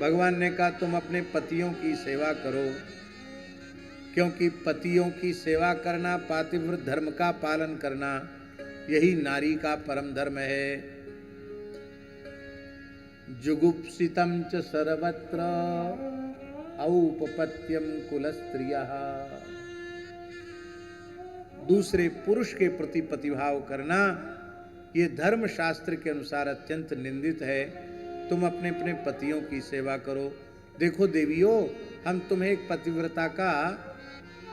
भगवान ने कहा तुम अपने पतियों की सेवा करो, क्योंकि पतियों की सेवा करना, पातिव्रत धर्म का पालन करना, यही नारी का परम धर्म है। जुगुप्सितम च सर्वत्र औपपत्यम कुलस्त्रियः। दूसरे पुरुष के प्रति प्रतिभाव करना ये धर्म शास्त्र के अनुसार अत्यंत निंदित है। तुम अपने अपने पतियों की सेवा करो। देखो देवियों, हम तुम्हें एक पतिव्रता का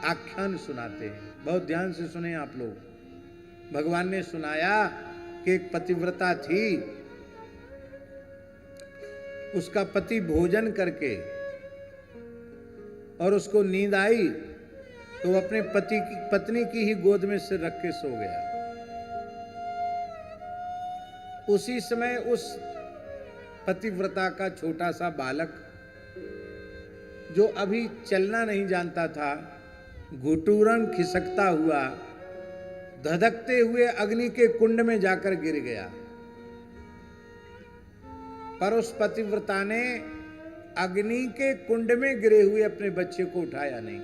आख्यान सुनाते हैं, बहुत ध्यान से सुने आप लोग। भगवान ने सुनाया कि एक पतिव्रता थी, उसका पति भोजन करके और उसको नींद आई तो वो अपने पत्नी की ही गोद में सिर रख के सो गया। उसी समय उस पतिव्रता का छोटा सा बालक जो अभी चलना नहीं जानता था, घुटुरन खिसकता हुआ धधकते हुए अग्नि के कुंड में जाकर गिर गया। पर उस पतिव्रता ने अग्नि के कुंड में गिरे हुए अपने बच्चे को उठाया नहीं।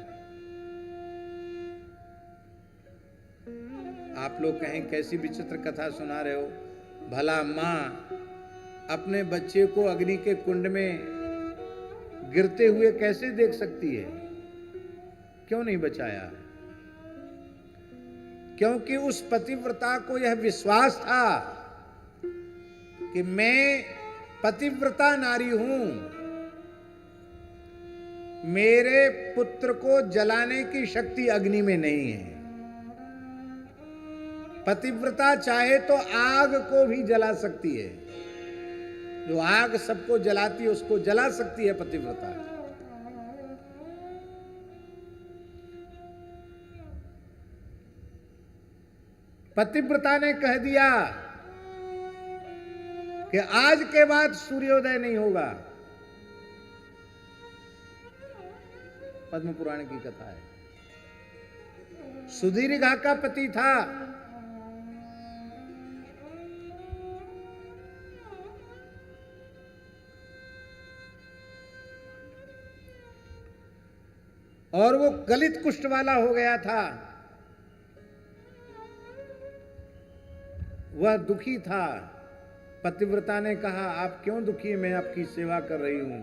आप लोग कहें कैसी विचित्र कथा सुना रहे हो, भला मां अपने बच्चे को अग्नि के कुंड में गिरते हुए कैसे देख सकती है? क्यों नहीं बचाया? क्योंकि उस पतिव्रता को यह विश्वास था कि मैं पतिव्रता नारी हूं, मेरे पुत्र को जलाने की शक्ति अग्नि में नहीं है। पतिव्रता चाहे तो आग को भी जला सकती है, जो आग सबको जलाती है उसको जला सकती है पतिव्रता। पतिव्रता ने कह दिया कि आज के बाद सूर्योदय नहीं होगा। पद्म पुराण की कथा है। सुदीर्घा का पति था, और वो गलित कुष्ठ वाला हो गया था। वह दुखी था। पतिव्रता ने कहा आप क्यों दुखी, मैं आपकी सेवा कर रही हूं।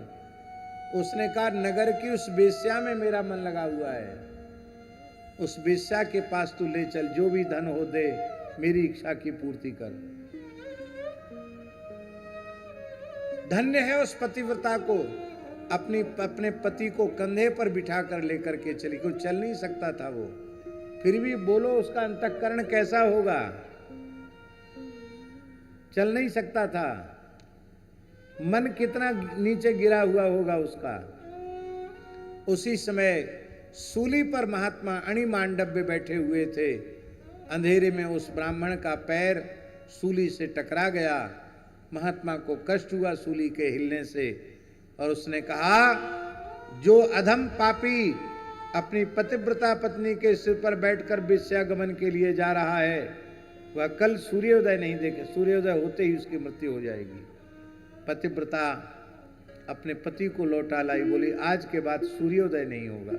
उसने कहा नगर की उस वेश्या में मेरा मन लगा हुआ है, उस वेश्या के पास तू ले चल, जो भी धन हो दे, मेरी इच्छा की पूर्ति कर। धन्य है उस पतिव्रता को, अपने पति को कंधे पर बिठा कर लेकर के चली। कोई चल नहीं सकता था वो, फिर भी बोलो उसका अंतःकरण कैसा होगा, चल नहीं सकता था। मन कितना नीचे गिरा हुआ होगा उसका। उसी समय सूली पर महात्मा अणिमांडव्य बैठे हुए थे। अंधेरे में उस ब्राह्मण का पैर सूली से टकरा गया। महात्मा को कष्ट हुआ सूली के हिलने से, और उसने कहा जो अधम पापी अपनी पतिव्रता पत्नी के सिर पर बैठकर वेश्यागमन के लिए जा रहा है, वह कल सूर्योदय नहीं देखे, सूर्योदय होते ही उसकी मृत्यु हो जाएगी। पतिव्रता अपने पति को लौटा लाई, बोली आज के बाद सूर्योदय नहीं होगा।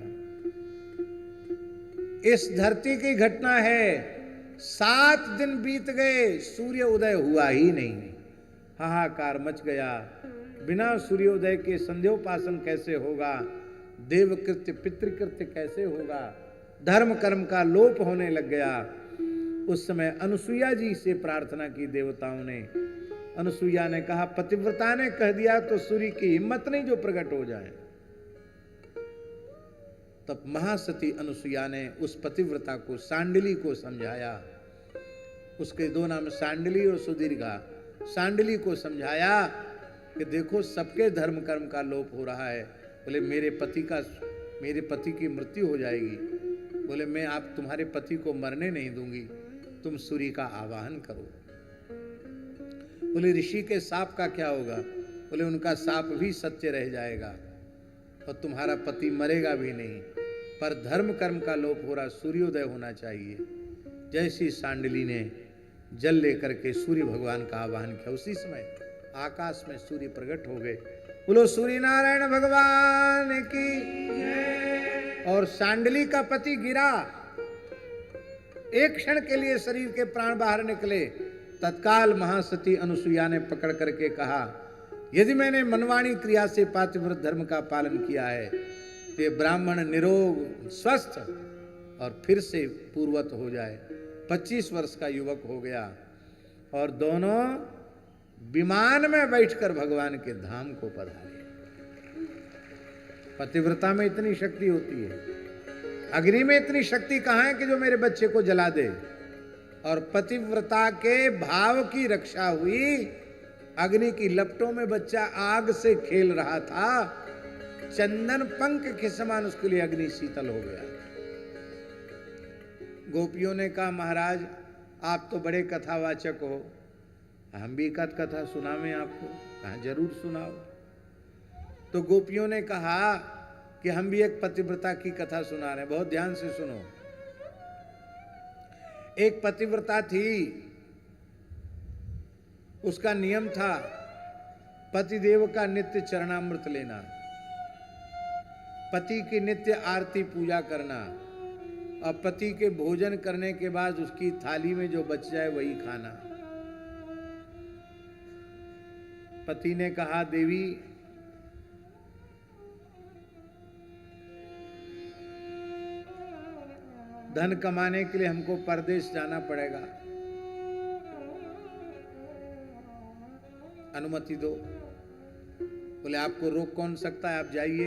इस धरती की घटना है, 7 दिन बीत गए, सूर्य उदय हुआ ही नहीं। हाहाकार मच गया। बिना सूर्योदय के संध्योपासन कैसे होगा, देवकृत्य पितृकृत्य कैसे होगा, धर्म कर्म का लोप होने लग गया। उस समय अनुसुईया जी से प्रार्थना की देवताओं ने। अनुसुईया ने कहा पतिव्रता ने कह दिया तो सूर्य की हिम्मत नहीं जो प्रकट हो जाए। तब महासती अनुसुईया ने उस पतिव्रता को, सांडिली को समझाया। उसके 2 नाम सांडिली और सुदीर्घा। सांडिली को समझाया कि देखो सबके धर्म कर्म का लोप हो रहा है। बोले मेरे पति की मृत्यु हो जाएगी। बोले मैं आप तुम्हारे पति को मरने नहीं दूंगी, तुम सूर्य का आवाहन करो। बोले ऋषि के साप का क्या होगा? बोले उनका साप भी सत्य रह जाएगा और तुम्हारा पति मरेगा भी नहीं, पर धर्म कर्म का लोप हो रहा, सूर्योदय होना चाहिए। जैसी सांडली ने जल लेकर के सूर्य भगवान का आवाहन किया, उसी समय आकाश में सूर्य प्रकट हो गए। बोलो सूर्य नारायण भगवान की। और सांडली का पति गिरा, एक क्षण के लिए शरीर के प्राण बाहर निकले। तत्काल महासती अनुसुईया ने पकड़ करके कहा, यदि मैंने मनवाणी क्रिया से पातिव्रत धर्म का पालन किया है तो ये ब्राह्मण निरोग स्वस्थ और फिर से पूर्वत हो जाए। 25 वर्ष का युवक हो गया और दोनों विमान में बैठकर भगवान के धाम को पधारे। पतिव्रता में इतनी शक्ति होती है, अग्नि में इतनी शक्ति कहां है कि जो मेरे बच्चे को जला दे। और पतिव्रता के भाव की रक्षा हुई। अग्नि की लपटों में बच्चा आग से खेल रहा था, चंदन पंख के समान उसके लिए अग्नि शीतल हो गया। गोपियों ने कहा, महाराज आप तो बड़े कथावाचक हो, हम भी कथा सुनावें आपको। कहा जरूर सुनाओ। तो गोपियों ने कहा कि हम भी एक पतिव्रता की कथा सुना रहे हैं, बहुत ध्यान से सुनो। एक पतिव्रता थी, उसका नियम था पतिदेव का नित्य चरणामृत लेना, पति की नित्य आरती पूजा करना और पति के भोजन करने के बाद उसकी थाली में जो बच जाए वही खाना। पति ने कहा, देवी धन कमाने के लिए हमको परदेश जाना पड़ेगा, अनुमति दो। बोले आपको रोक कौन सकता है, आप जाइए,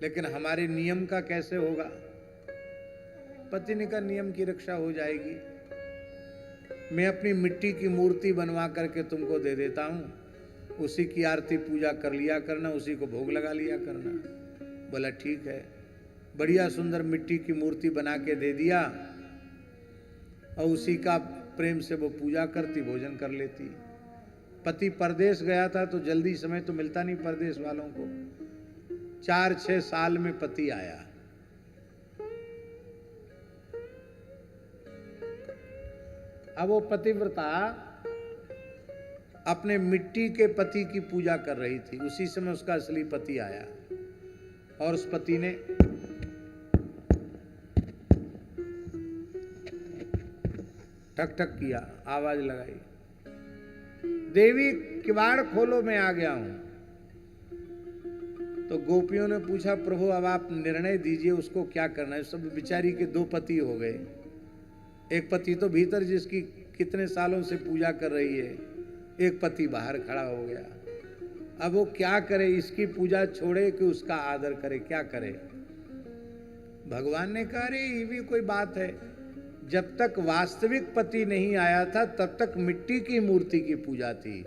लेकिन हमारे नियम का कैसे होगा। पति ने कहा नियम की रक्षा हो जाएगी, मैं अपनी मिट्टी की मूर्ति बनवा करके तुमको दे देता हूं, उसी की आरती पूजा कर लिया करना, उसी को भोग लगा लिया करना। बोला ठीक है। बढ़िया सुंदर मिट्टी की मूर्ति बना के दे दिया और उसी का प्रेम से वो पूजा करती, भोजन कर लेती। पति परदेश गया था तो जल्दी समय तो मिलता नहीं परदेश वालों को। 4-6 साल में पति आया। अब वो पतिव्रता अपने मिट्टी के पति की पूजा कर रही थी, उसी समय उसका असली पति आया और उस पति ने ठक ठक किया, आवाज लगाई, देवी किवाड़ खोलो मैं आ गया हूं। तो गोपियों ने पूछा, प्रभु अब आप निर्णय दीजिए उसको क्या करना है। सब बेचारी के 2 पति हो गए, एक पति तो भीतर जिसकी कितने सालों से पूजा कर रही है, एक पति बाहर खड़ा हो गया। अब वो क्या करे, इसकी पूजा छोड़े कि उसका आदर करे, क्या करे। भगवान ने कहा अरे ये भी कोई बात है, जब तक वास्तविक पति नहीं आया था तब तक मिट्टी की मूर्ति की पूजा थी,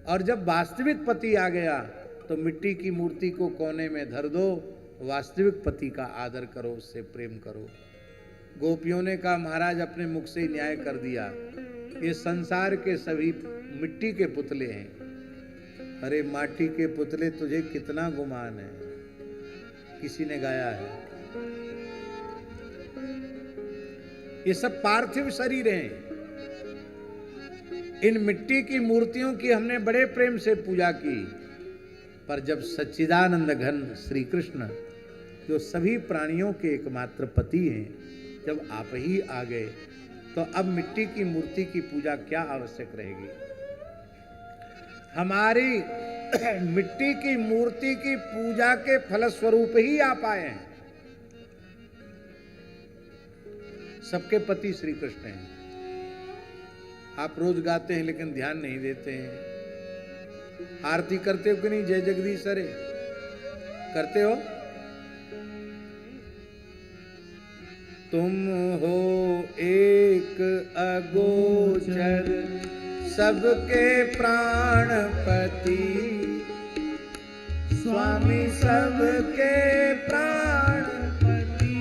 और जब वास्तविक पति आ गया तो मिट्टी की मूर्ति को कोने में धर दो, वास्तविक पति का आदर करो, उससे प्रेम करो। गोपियों ने कहा महाराज अपने मुख से ही न्याय कर दिया, ये संसार के सभी मिट्टी के पुतले हैं। अरे माटी के पुतले तुझे कितना गुमान है, किसी ने गाया है। ये सब पार्थिव शरीर हैं, इन मिट्टी की मूर्तियों की हमने बड़े प्रेम से पूजा की, पर जब सच्चिदानंद घन श्री कृष्ण जो सभी प्राणियों के एकमात्र पति हैं, जब आप ही आ गए तो अब मिट्टी की मूर्ति की पूजा क्या आवश्यक रहेगी। हमारी मिट्टी की मूर्ति की पूजा के फलस्वरूप ही आप आए हैं। सबके पति श्री कृष्ण हैं। आप रोज गाते हैं लेकिन ध्यान नहीं देते हैं। आरती करते हो कि नहीं, जय जगदीश हरे करते हो? तुम हो एक अगोचर सबके प्राणपति, स्वामी सबके प्राणपति।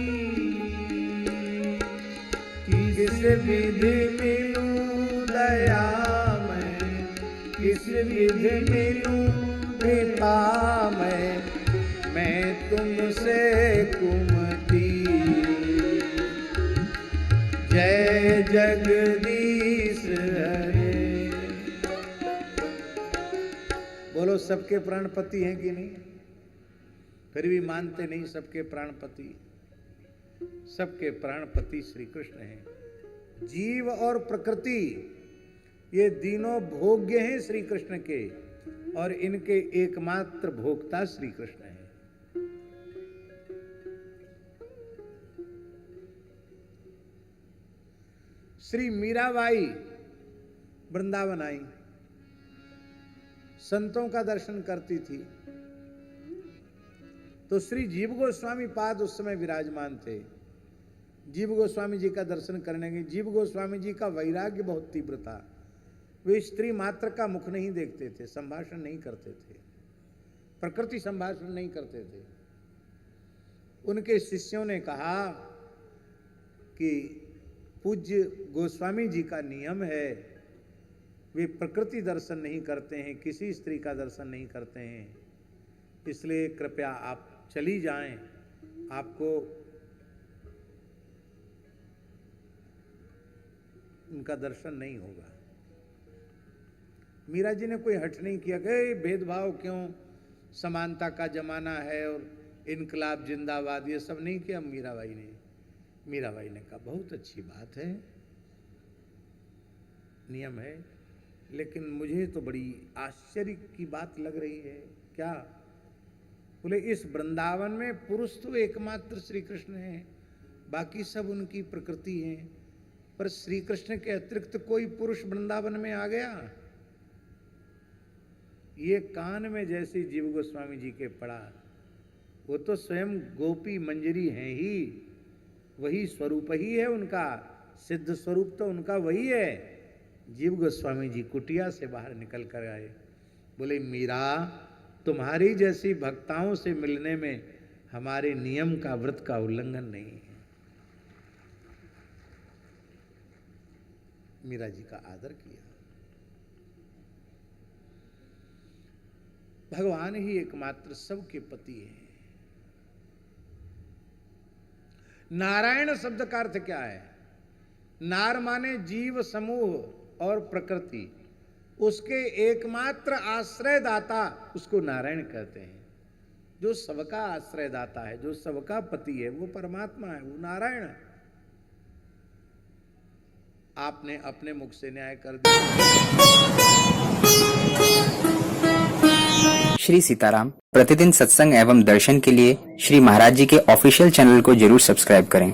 किस विधि मिलूं दया में, किस विधि मिलूं कृपा में, मैं तुमसे कुमति। जय जगदीश हरे। बोलो बोलो सबके प्राणपति हैं कि नहीं? फिर भी मानते नहीं सबके प्राणपति। सबके प्राणपति श्री कृष्ण हैं। जीव और प्रकृति ये तीनों भोग्य हैं श्री कृष्ण के, और इनके एकमात्र भोक्ता श्री कृष्ण हैं। श्री मीराबाई वृंदावन आई, संतों का दर्शन करती थी, तो श्री जीव गोस्वामी पाद उस समय विराजमान थे। जीव गोस्वामी जी का दर्शन करने के, जीव गोस्वामी जी का वैराग्य बहुत तीव्र था। वे स्त्री मात्र का मुख नहीं देखते थे, संभाषण नहीं करते थे, प्रकृति संभाषण नहीं करते थे। उनके शिष्यों ने कहा कि पूज्य गोस्वामी जी का नियम है, वे प्रकृति दर्शन नहीं करते हैं, किसी स्त्री का दर्शन नहीं करते हैं, इसलिए कृपया आप चली जाएं, आपको उनका दर्शन नहीं होगा। मीरा जी ने कोई हट नहीं किया कि भेदभाव क्यों, समानता का जमाना है और इनकलाब जिंदाबाद, ये सब नहीं किया मीराबाई ने। मीराबाई ने कहा बहुत अच्छी बात है, नियम है, लेकिन मुझे तो बड़ी आश्चर्य की बात लग रही है। क्या? बोले इस वृंदावन में पुरुष तो एकमात्र श्री कृष्ण हैं, बाकी सब उनकी प्रकृति हैं, पर श्री कृष्ण के अतिरिक्त कोई पुरुष वृंदावन में आ गया? ये कान में जैसे जीव गोस्वामी जी के पड़ा, वो तो स्वयं गोपी मंजरी हैं ही, वही स्वरूप ही है उनका, सिद्ध स्वरूप तो उनका वही है। जीव गोस्वामी जी कुटिया से बाहर निकल कर आए, बोले मीरा तुम्हारी जैसी भक्ताओं से मिलने में हमारे नियम का, व्रत का उल्लंघन नहीं है। मीरा जी का आदर किया। भगवान ही एकमात्र सबके पति हैं। नारायण शब्द का अर्थ क्या है? नार माने जीव समूह और प्रकृति, उसके एकमात्र आश्रयदाता उसको नारायण कहते हैं। जो सबका आश्रयदाता है, जो सबका पति है, वो परमात्मा है, वो नारायण। आपने अपने मुख से न्याय कर दिया। श्री सीताराम प्रतिदिन सत्संग एवं दर्शन के लिए श्री महाराज जी के ऑफिशियल चैनल को जरूर सब्सक्राइब करें